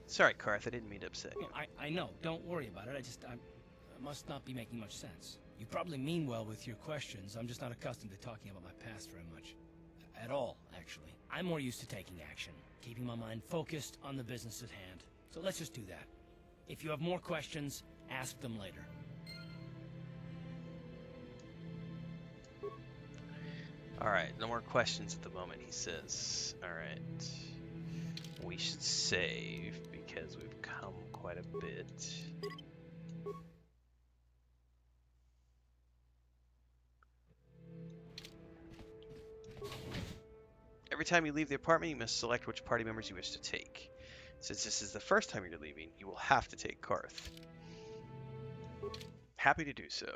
Sorry, Karth, I didn't mean to upset you. No, I know. Don't worry about it. I must not be making much sense. You probably mean well with your questions. I'm just not accustomed to talking about my past very much. At all, actually. I'm more used to taking action, keeping my mind focused on the business at hand. So let's just do that. If you have more questions, ask them later. Alright, no more questions at the moment, he says. Alright. We should save, because we've come quite a bit. Every time you leave the apartment, you must select which party members you wish to take. Since this is the first time you're leaving, you will have to take Karth. Happy to do so.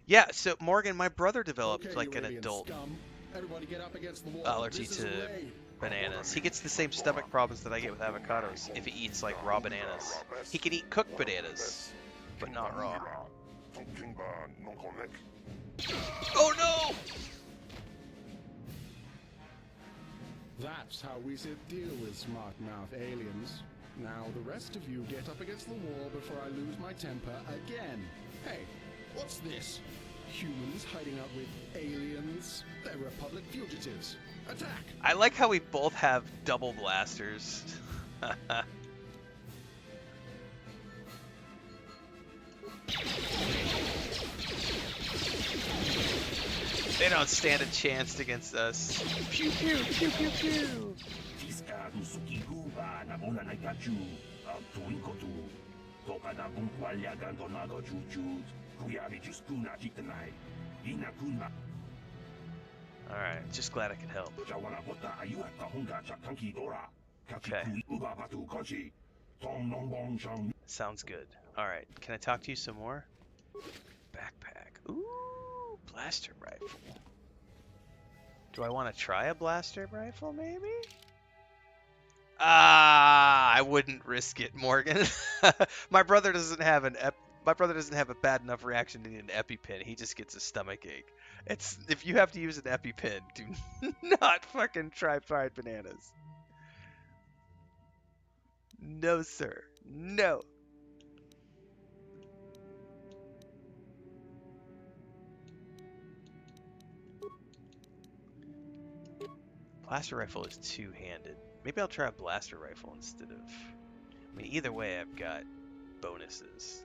Yeah, so Morgan, my brother developed like an adult allergy to bananas. He gets the same stomach problems that I get with avocados if he eats like raw bananas. He can eat cooked bananas, but not raw. Oh no! That's how we deal with smart-mouth aliens. Now the rest of you get up against the wall before I lose my temper again. Hey, what's this? Humans hiding out with aliens? They're Republic fugitives. Attack! I like how we both have double blasters. They don't stand a chance against us. Pew pew pew pew pew. Alright, just glad I could help. Okay. Sounds good. Alright, can I talk to you some more? Backpack. Ooh, blaster rifle. Do I want to try a blaster rifle, maybe? I wouldn't risk it, Morgan. My brother doesn't have a bad enough reaction to need an EpiPen. He just gets a stomach ache. It's if you have to use an EpiPen, do not fucking try fried bananas. No, sir. No. Blaster rifle is two-handed. Maybe I'll try a blaster rifle instead of... I mean, either way, I've got bonuses.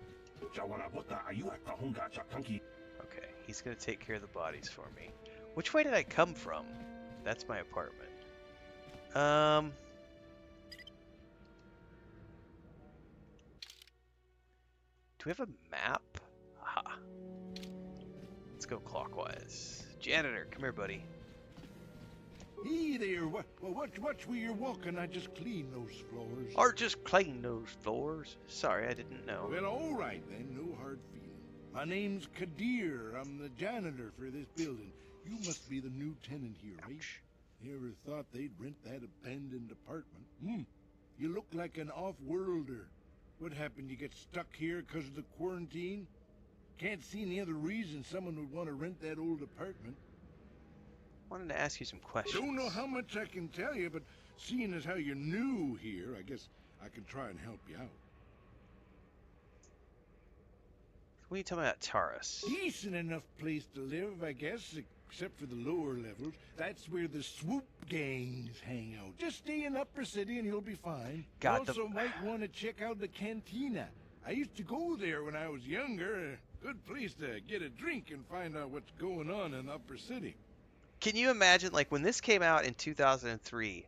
Okay, he's gonna take care of the bodies for me. Which way did I come from? That's my apartment. Do we have a map? Aha. Let's go clockwise. Janitor, come here, buddy. Hey there, watch where you're walking. I just cleaned those floors. Or just clean those floors. Sorry, I didn't know. Well, all right then, no hard feeling. My name's Kadir. I'm the janitor for this building. You must be the new tenant here, right? You ever thought they'd rent that abandoned apartment? You look like an off-worlder. What happened? You get stuck here because of the quarantine? Can't see any other reason someone would want to rent that old apartment. Wanted to ask you some questions. Don't know how much I can tell you, but seeing as how you're new here, I guess I can try and help you out. What are you talking about, Taurus? Decent enough place to live, I guess, except for the lower levels. That's where the swoop gangs hang out. Just stay in Upper City and you'll be fine. You also might want to check out the cantina. I used to go there when I was younger. A good place to get a drink and find out what's going on in Upper City. Can you imagine, like, when this came out in 2003,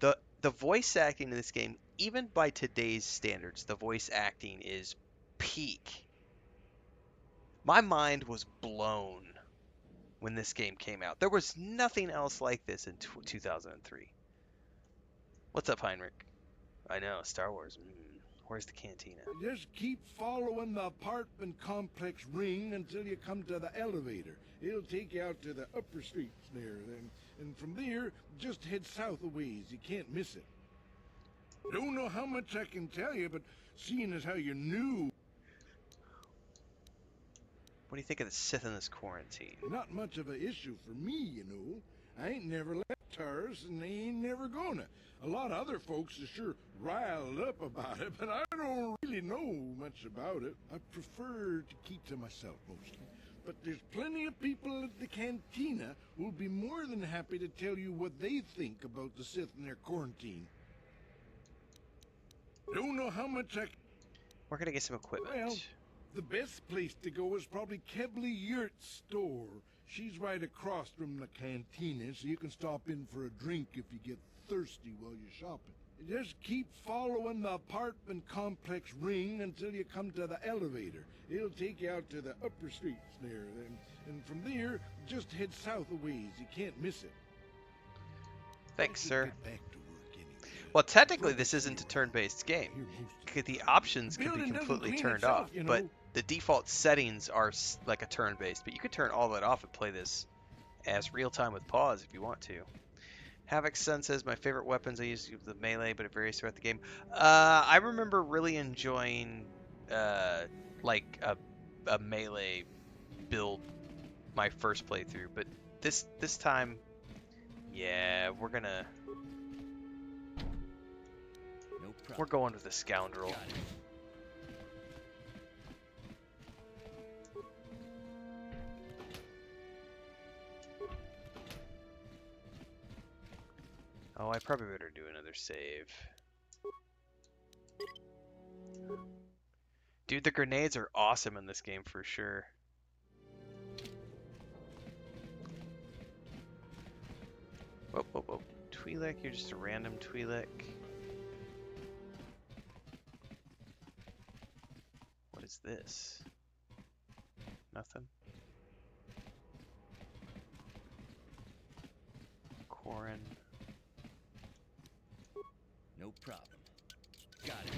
the voice acting in this game, even by today's standards, the voice acting is peak. My mind was blown when this game came out. There was nothing else like this in 2003. What's up, Heinrich? I know, Star Wars. Where's the cantina? Just keep following the apartment complex ring until you come to the elevator. It'll take you out to the upper streets there. And from there, just head south a ways. You can't miss it. Don't know how much I can tell you, but seeing as how you're new... What do you think of the Sith in this quarantine? Not much of an issue for me, you know. I ain't never left Taurus, and they ain't never gonna. A lot of other folks are sure riled up about it, but I don't really know much about it. I prefer to keep to myself mostly. But there's plenty of people at the cantina who'll be more than happy to tell you what they think about the Sith and their quarantine. Don't know how much I... We're gonna get some equipment. Well, the best place to go is probably Kebley Yurt's store. She's right across from the cantina, so you can stop in for a drink if you get thirsty while you're shopping. Just keep following the apartment complex ring until you come to the elevator. It'll take you out to the upper streets there. And from there, just head south a ways. You can't miss it. Thanks, sir. Get back to work anyway. Well, technically, this isn't a turn-based game. The options could be Building doesn't completely clean turned itself, off, you know. but the default settings are like a turn-based. But you could turn all that off and play this as real-time with pause if you want to. Havoc's son says, my favorite weapons I use the melee, but it varies throughout the game. I remember really enjoying like a melee build my first playthrough, but this time, yeah, we're going with the scoundrel. Oh, I probably better do another save. Dude, the grenades are awesome in this game for sure. Whoop, whoop, whoop. Twi'lek, you're just a random Twi'lek. What is this? Nothing? Corin. No problem. Got it.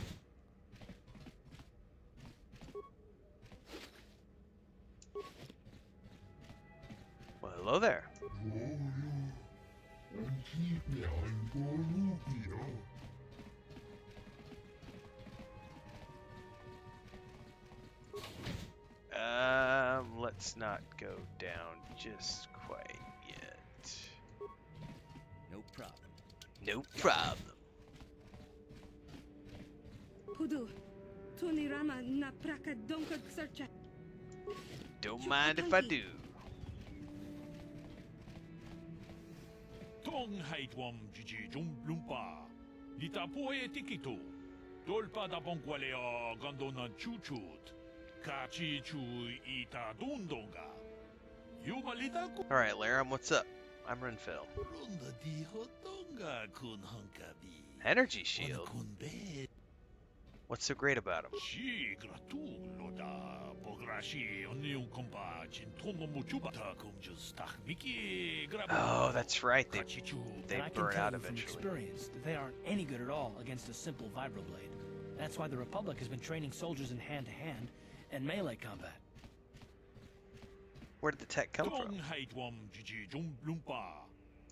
Well, hello there. Let's not go down just quite yet. No problem. No problem. Hudu, Tony Rama na praka donka search. Don't mind if I do. Tong haitwam jiji jumblumpa. Lita poe tikito. Dolpa da bonqualeo gondona chuchut. Kachi chu ita dundonga. Yumalita ku. Alright, Laram, what's up? I'm Renfail. Runda di hotonga kun hunkabi. Energy shield. Kun be. What's so great about him? Si gratulo da pograshi onium compa cintono muchuba ta cum just miki grab. Oh, that's right. They And I can burn tell out you from eventually. experience that they aren't any good at all against a simple vibroblade. That's why the Republic has been training soldiers in hand-to-hand and melee combat. Where did the tech come from? Tong haitwam jiji jumblumpa.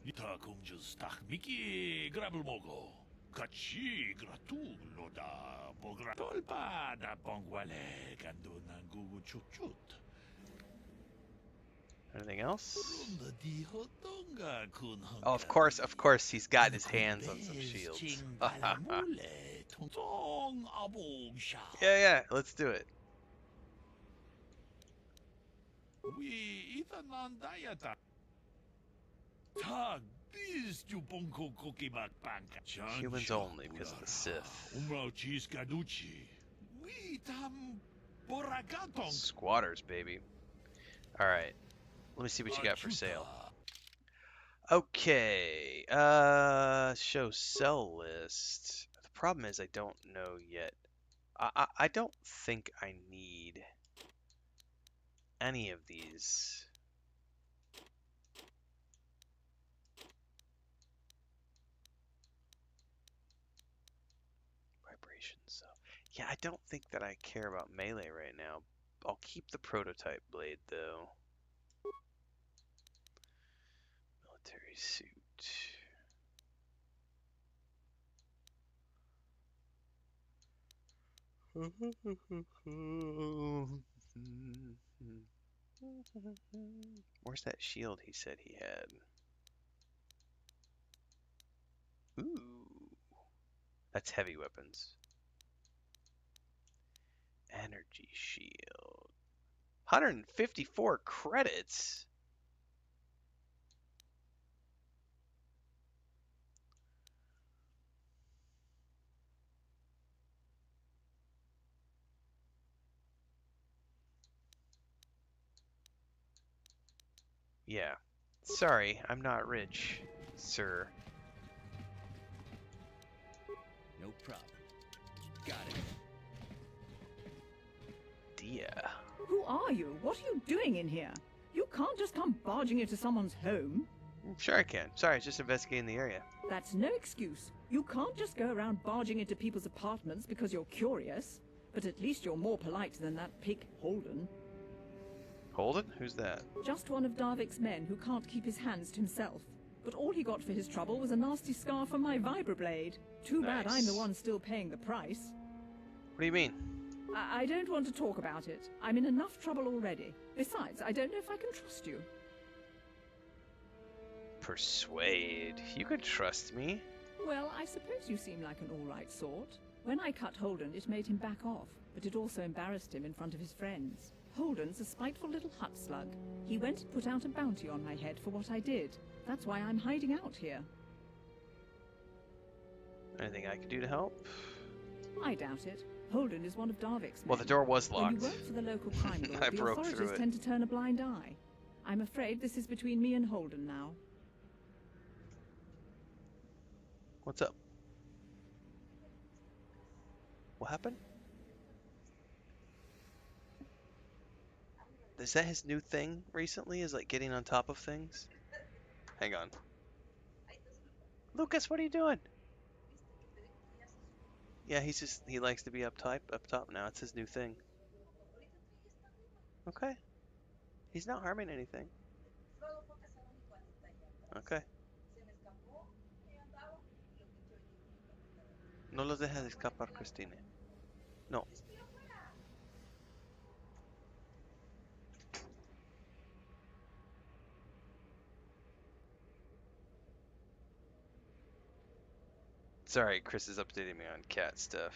Lita cum just miki grabel mogo. Kachi gratulo da pogra. Tolpa da bonguale kando nangu chuchut. Anything else? Runda di hotonga kun Oh, of course, he's got his hands on some shields. Yeah, let's do it. We itanandayata. Tag biz jubonko kokimak banka. Humans only because of the Sith. Umrao cheese caducci. We tam boragatong. Squatters, baby. Alright. Let me see what you got for sale. Okay. Show sell list. The problem is I don't know yet. I don't think I need any of these. Vibrations. So yeah, I don't think that I care about melee right now. I'll keep the prototype blade though. Military suit. Where's that shield he said he had? That's heavy weapons. Energy shield. 154 credits. Yeah. Sorry, I'm not rich, sir. No problem. Got it. Dia. Who are you? What are you doing in here? You can't just come barging into someone's home. Sure I can. Sorry, I was just investigating the area. That's no excuse. You can't just go around barging into people's apartments because you're curious. But at least you're more polite than that pig Holden. Holden? Who's that? Just one of Darvik's men who can't keep his hands to himself. But all he got for his trouble was a nasty scar from my vibroblade. Too bad I'm the one still paying the price. What do you mean? I don't want to talk about it. I'm in enough trouble already. Besides, I don't know if I can trust you. Persuade. You can trust me. Well, I suppose you seem like an all-right sort. When I cut Holden, it made him back off, but it also embarrassed him in front of his friends. Holden's a spiteful little hut slug. He went and put out a bounty on my head for what I did. That's why I'm hiding out here. Anything I can do to help? I doubt it. Holden is one of Darvik's men. Well, the door was When locked. you work for the local crime lord, I the broke through authorities it. tend to turn a blind eye. I'm afraid this is between me and Holden now. What's up? What happened? Is that his new thing recently? Is like getting on top of things? Hang on. Lucas, what are you doing? Yeah, he likes to be up top now. It's his new thing. Okay. He's not harming anything. Okay. No los dejes escapar, Christine. No. Sorry, Chris is updating me on cat stuff.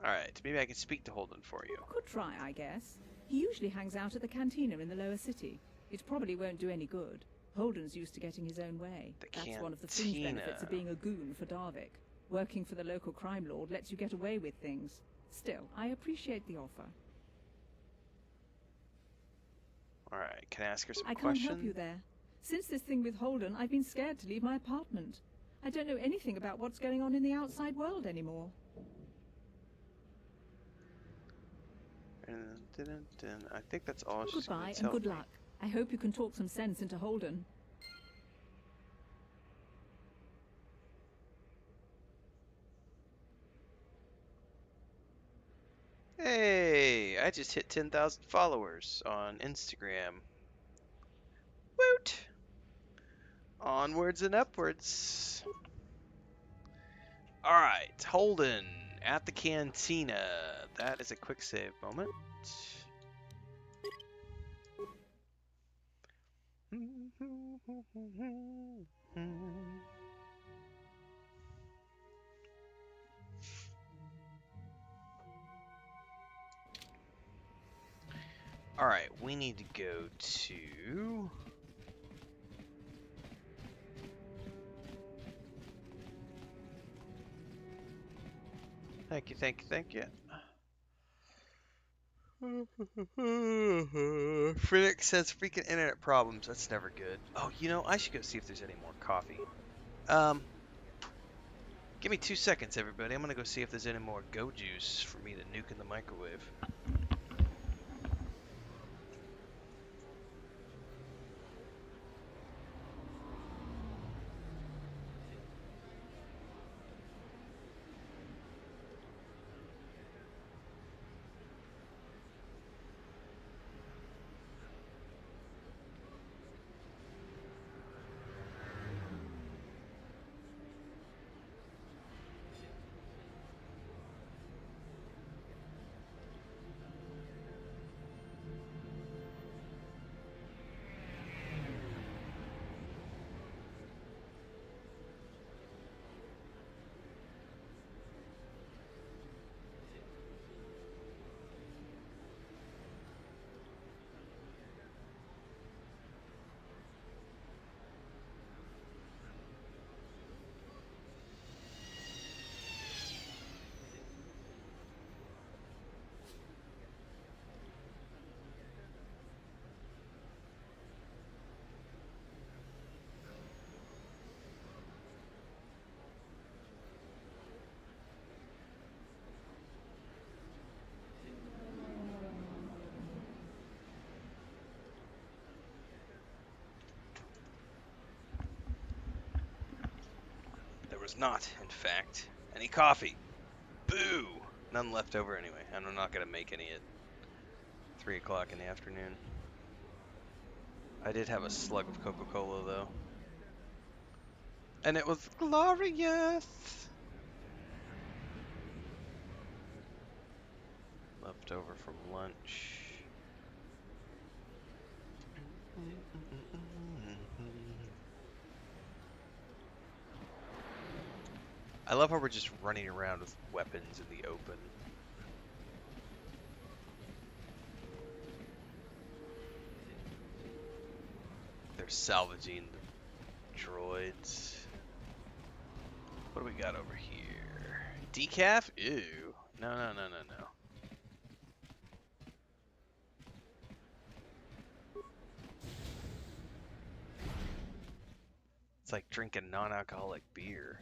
Alright, maybe I can speak to Holden for you. Could try, I guess. He usually hangs out at the cantina in the lower city. It probably won't do any good. Holden's used to getting his own way. That's one of the fringe benefits of being a goon for Darvik. Working for the local crime lord lets you get away with things. Still, I appreciate the offer. Alright, can I ask her some I questions? can't help you there. Since this thing with Holden, I've been scared to leave my apartment. I don't know anything about what's going on in the outside world anymore. I think that's all she's going Goodbye to and tell good me. luck. I hope you can talk some sense into Holden. Hey, I just hit 10,000 followers on Instagram. Woot! Onwards and upwards. Alright, Holden at the cantina. That is a quick save moment. Alright, we need to go to... Thank you, thank you, thank you. Fritic says freaking internet problems. That's never good. Oh, you know, I should go see if there's any more coffee. Give me 2 seconds, everybody. I'm gonna go see if there's any more go juice for me to nuke in the microwave. was not, in fact, any coffee. Boo! None left over anyway, and I'm not going to make any at 3 o'clock in the afternoon. I did have a slug of Coca-Cola, though. And it was glorious! Left over from lunch. I love how we're just running around with weapons in the open. They're salvaging the droids. What do we got over here? Decaf? Ew. No, no, no, no, no. It's like drinking non-alcoholic beer.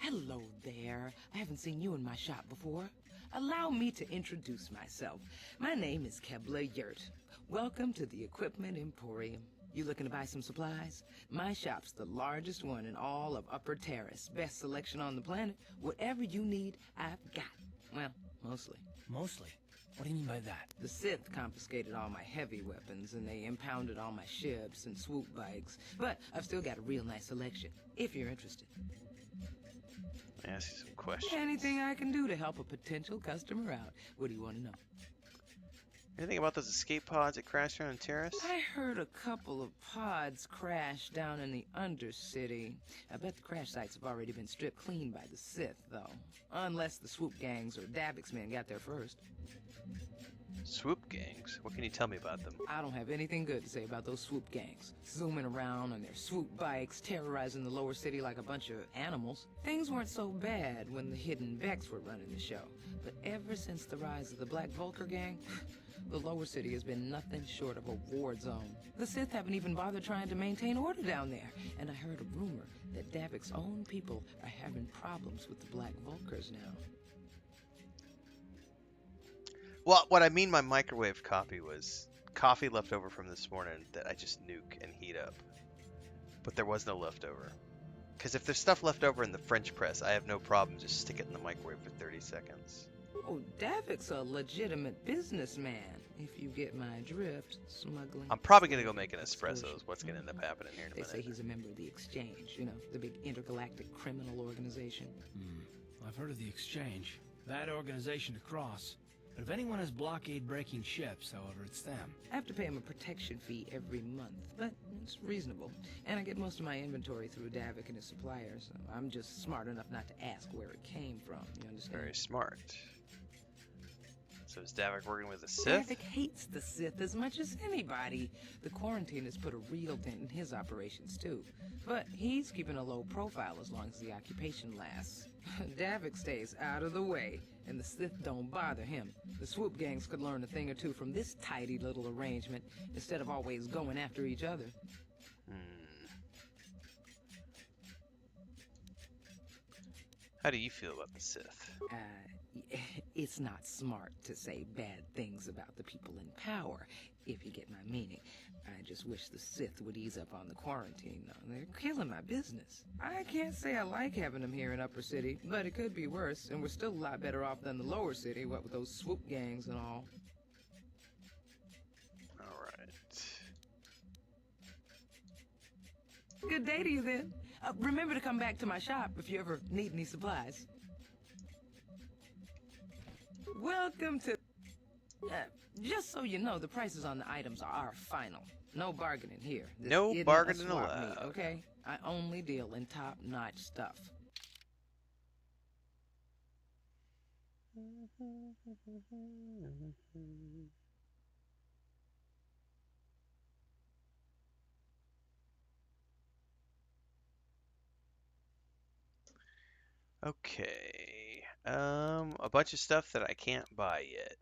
Hello there. I haven't seen you in my shop before. Allow me to introduce myself. My name is Kebla Yurt. Welcome to the Equipment Emporium. You looking to buy some supplies? My shop's the largest one in all of Upper Terrace. Best selection on the planet. Whatever you need, I've got. Well, mostly. Mostly? What do you mean by that? The Sith confiscated all my heavy weapons, and they impounded all my ships and swoop bikes. But I've still got a real nice selection, if you're interested. Ask you some questions. Anything I can do to help a potential customer out. What do you want to know? Anything about those escape pods that crashed around Terrace? I heard a couple of pods crash down in the Undercity. I bet the crash sites have already been stripped clean by the Sith, though. Unless the swoop gangs or Davik's men got there first. Swoop gangs? What can you tell me about them? I don't have anything good to say about those swoop gangs. Zooming around on their swoop bikes, terrorizing the lower city like a bunch of animals. Things weren't so bad when the hidden Becks were running the show. But ever since the rise of the Black Vulcar gang, the lower city has been nothing short of a war zone. The Sith haven't even bothered trying to maintain order down there. And I heard a rumor that Davik's own people are having problems with the Black Vulcars now. Well, what I mean by microwave coffee was coffee left over from this morning that I just nuke and heat up. But there was no leftover. Because if there's stuff left over in the French press, I have no problem just stick it in the microwave for 30 seconds. Oh, Davik's a legitimate businessman, if you get my drift. Smuggling. I'm probably going to go make an espresso is what's going to end up happening here in a They minute. say he's a member of the Exchange, you know, the big intergalactic criminal organization. I've heard of the Exchange. That organization across. But if anyone has blockade-breaking ships, however, it's them. I have to pay him a protection fee every month, but it's reasonable. And I get most of my inventory through Davik and his suppliers, so I'm just smart enough not to ask where it came from, you understand? Very smart. So is Davik working with the Sith? Davik hates the Sith as much as anybody. The quarantine has put a real dent in his operations, too. But he's keeping a low profile as long as the occupation lasts. Davik stays out of the way, and the Sith don't bother him. The swoop gangs could learn a thing or two from this tidy little arrangement, instead of always going after each other. How do you feel about the Sith? It's not smart to say bad things about the people in power, if you get my meaning. I just wish the Sith would ease up on the quarantine, though. They're killing my business. I can't say I like having them here in Upper City, but it could be worse, and we're still a lot better off than the Lower City, what with those swoop gangs and all. Alright. Good day to you, then. Remember to come back to my shop if you ever need any supplies. Welcome to... just so you know, the prices on the items are final. No bargaining here. This No isn't a bargaining swap allowed. meet, okay? I only deal in top-notch stuff. Okay. A bunch of stuff that I can't buy yet.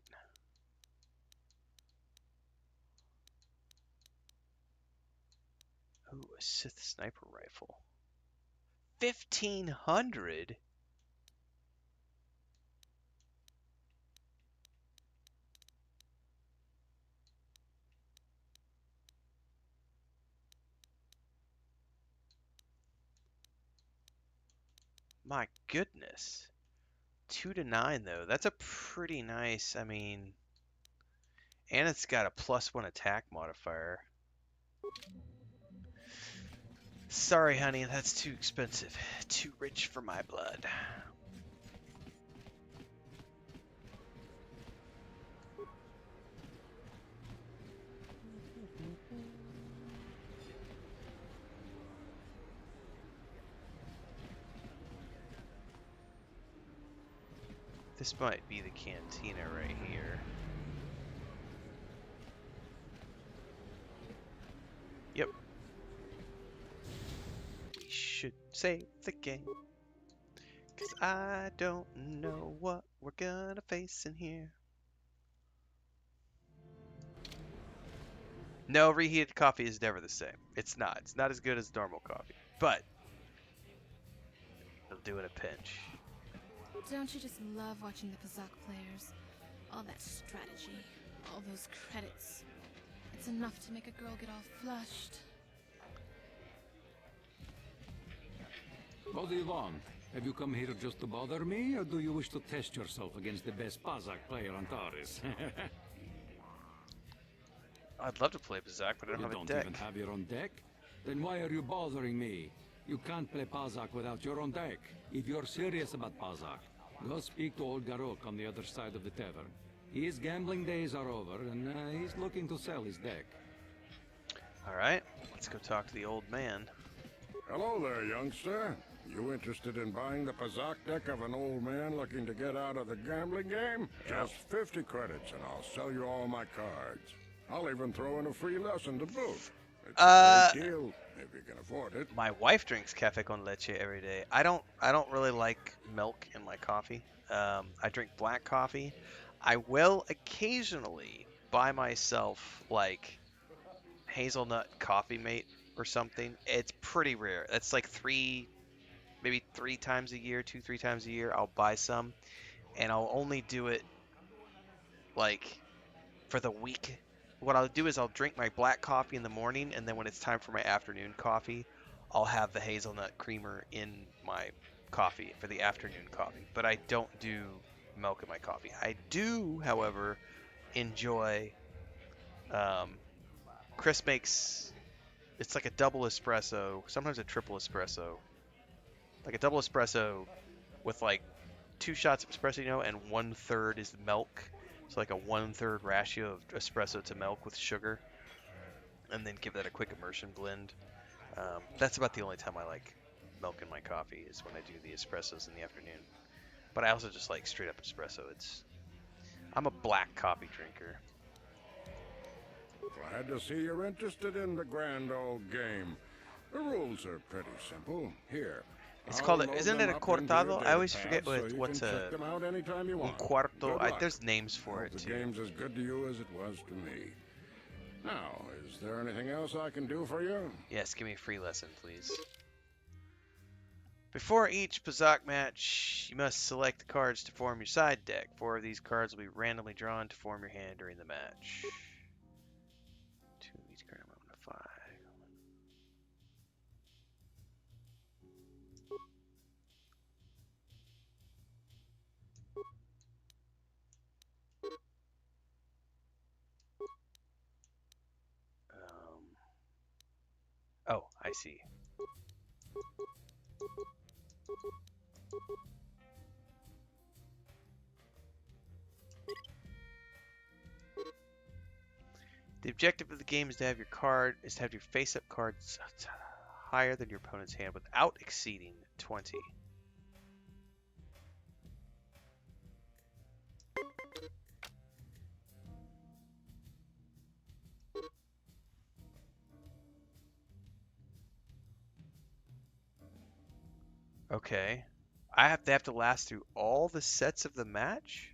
Ooh, a Sith sniper rifle. 1,500? My goodness. 2 to 9 though. That's a pretty nice. I mean, and it's got a +1 attack modifier. Sorry, honey, that's too expensive. Too rich for my blood. This might be the cantina right here. Yep. We should save the game. 'Cause I don't know what we're gonna face in here. No, reheated coffee is never the same. It's not. It's not as good as normal coffee. But it'll do in a pinch. Don't you just love watching the Pazak players? All that strategy, all those credits. It's enough to make a girl get all flushed. What do you want? Have you come here just to bother me, or do you wish to test yourself against the best Pazak player on Taurus? I'd love to play Pazak, but I don't have a deck. You don't even have your own deck? Then why are you bothering me? You can't play Pazak without your own deck. If you're serious about Pazak, go speak to old Garok on the other side of the tavern. His gambling days are over, and he's looking to sell his deck. Alright, let's go talk to the old man. Hello there, youngster. You interested in buying the Pazak deck of an old man looking to get out of the gambling game? Just 50 credits and I'll sell you all my cards. I'll even throw in a free lesson to boot. It's a great deal, if you can afford it. My wife drinks cafe con leche every day. I don't really like milk in my coffee. I drink black coffee. I will occasionally buy myself like hazelnut coffee mate or something. It's pretty rare. That's like maybe 3 times a year, 2-3 times a year. I'll buy some, and I'll only do it like for the week. What I'll do is I'll drink my black coffee in the morning, and then when it's time for my afternoon coffee, I'll have the hazelnut creamer in my coffee for the afternoon coffee. But I don't do milk in my coffee. I do, however, enjoy. Chris makes it's like a double espresso, sometimes a triple espresso, like a double espresso with like 2 shots of espresso, and 1/3 is milk. So like a 1/3 ratio of espresso to milk with sugar, and then give that a quick immersion blend. That's about the only time I like milk in my coffee is when I do the espressos in the afternoon. But I also just like straight up espresso. I'm a black coffee drinker. Glad to see you're interested in the grand old game. The rules are pretty simple. Here. It's called, isn't it a cortado? I always forget what's a un cuarto. There's names for it too. The game's as good to you as it was to me. Now, is there anything else I can do for you? Yes, give me a free lesson, please. Before each Pazak match, you must select the cards to form your side deck. 4 of these cards will be randomly drawn to form your hand during the match. 2 of each card, 1 to 5. Oh, I see. The objective of the game is to have your face-up cards higher than your opponent's hand without exceeding 20. Okay. They have to last through all the sets of the match?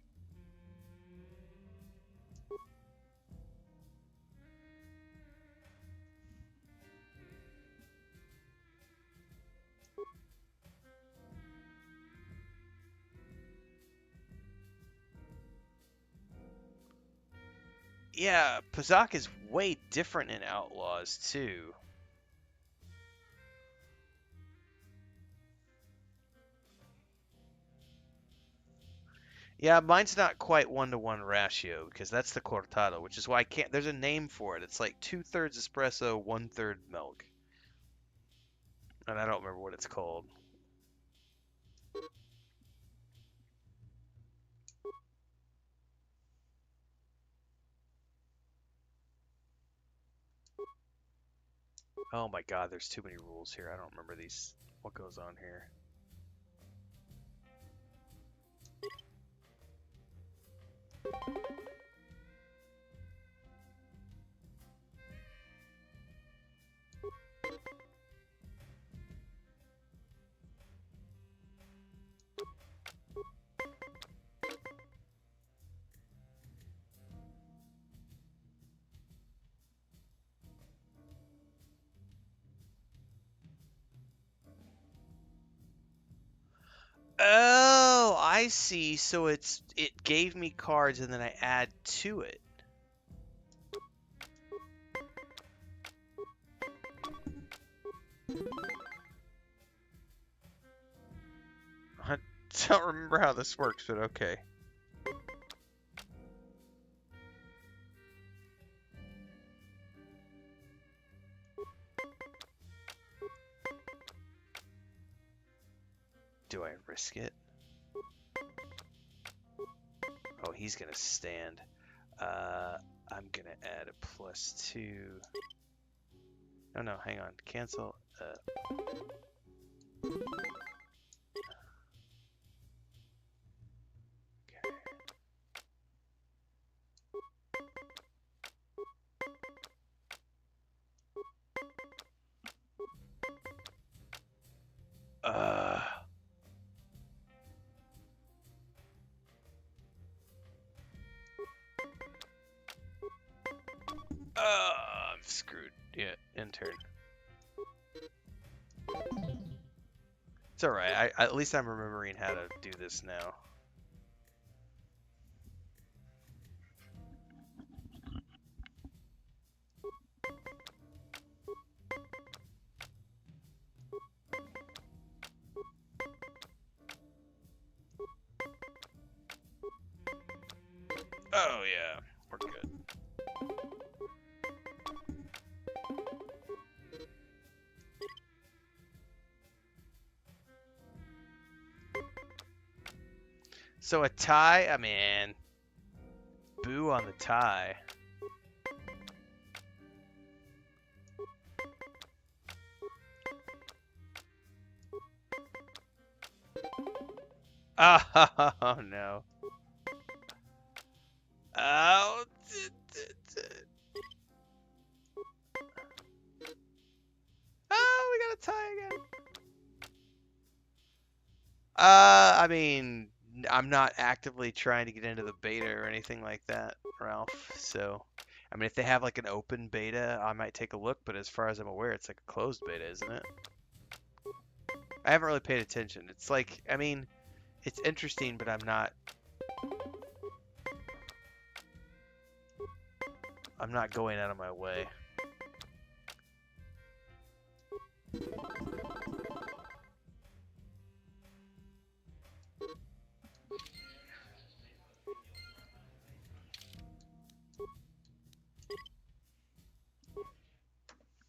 Yeah, Pazak is way different in Outlaws too. Yeah, mine's not quite 1-to-1 ratio because that's the cortado, which is why I can't. There's a name for it. It's like 2/3 espresso, 1/3 milk, and I don't remember what it's called. Oh my God, there's too many rules here. I don't remember these. What goes on here? Oh, I see. So it gave me cards and then I add to it. I don't remember how this works, but okay. Do I risk it? Oh, he's gonna stand. I'm gonna add a +2. Oh no, hang on. Cancel. I'm screwed. Yeah, intern. It's alright. At least I'm remembering how to do this now. Oh yeah, we're good. So a tie, I mean, boo on the tie. Oh no. Oh. Oh, we got a tie again. I mean, I'm not actively trying to get into the beta or anything like that, Ralph. So, I mean, if they have like an open beta, I might take a look. But as far as I'm aware, it's like a closed beta, isn't it? I haven't really paid attention. It's like, I mean, it's interesting, but I'm not going out of my way.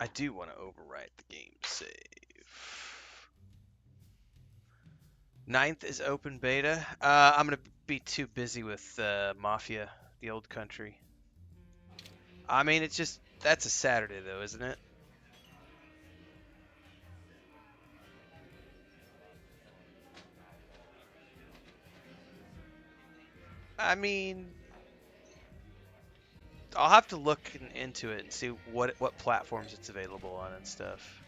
I do want to overwrite the game save. 9th is open beta. I'm gonna be too busy with Mafia, the old country. I mean, it's just that's a Saturday though, isn't it? I mean, I'll have to look into it and see what platforms it's available on and stuff.